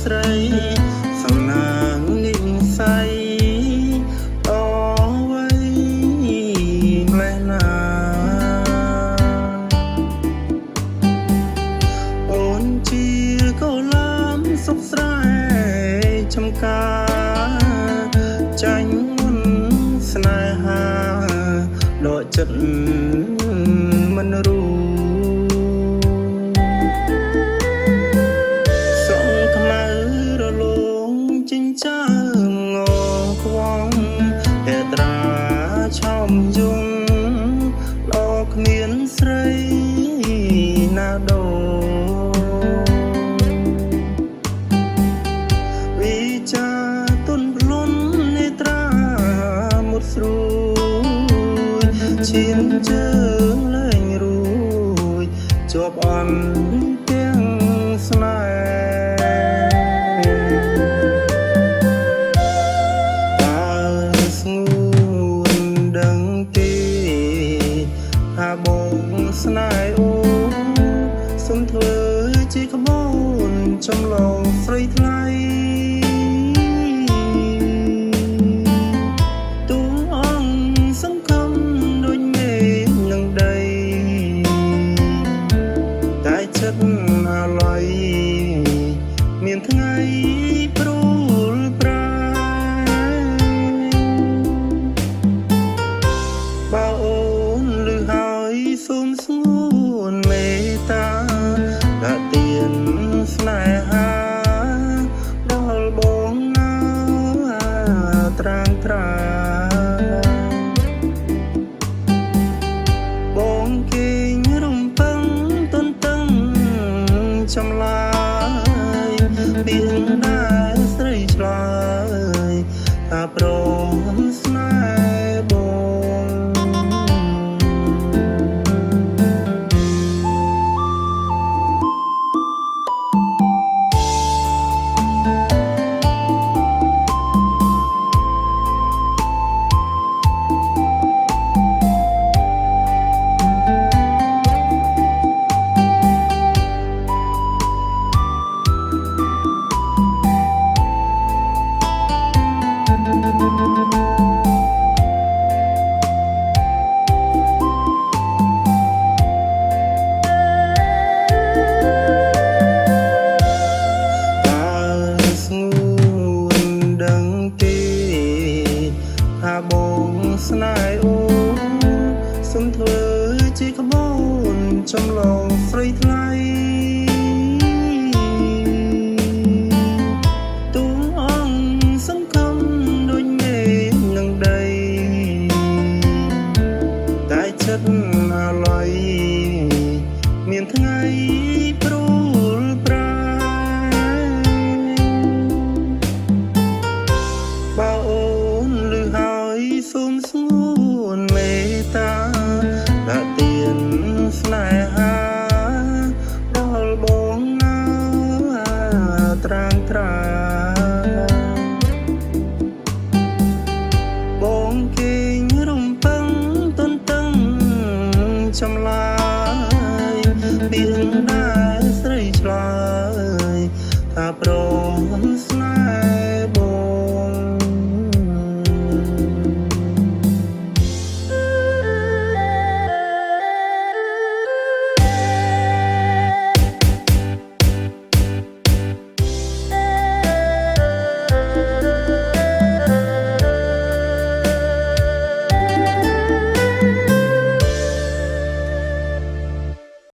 ស្រីសំណាងនិស័យអវ័យម្លេះណាអូនជាកូឡាមសុខស្រែចំការចាញ់មុនស្នេហាដកចិត្តមិនรู้សងខ្មៅរលោងចិញ្ចើមងខ្វងតែត្រាឆោមយំលោកគ្មានស្រីណាដូវិចាទុនប្លន់នេត្រាមុតស្រួយឈាមជើងលែងរួយជាប់អន់ទាំងស្នេហ៍តើស្ងួនដឹងទេថាបងស្នេហ៍អូសុំធ្វើជាក្បូនចម្លងស្រីថ្លៃអាឡ័យមានថ្ងៃព្រួលប្រាបើអូនលឺហើយសូមស្ងួនមេត្តាដាក់ទៀនស្នេហាដល់បងណាត្រាំត្រាបងគេងរំពឹងទន្ទឹងចម្លើយពីដែរស្រីឆ្លើយថាព្រមស្នេហ៍បងថាបងស្នេហ៍អូសុំធ្វើជាក្បូនចម្លងស្រីថ្លៃទូអង្គសង្ឃឹមដូចមេឃនឹងដីតែចិត្តអាឡ័យមានថ្ងៃព្រួលប្រាបើអូនលឺហើយសូមស្ងួនមេត្តាដាក់ទៀនស្នេហាដល់បងណាត្រាំត្រាបងគេងរំពឹងទន្ទឹងចម្លើយពីដែរស្រីឆ្លើយថាព្រម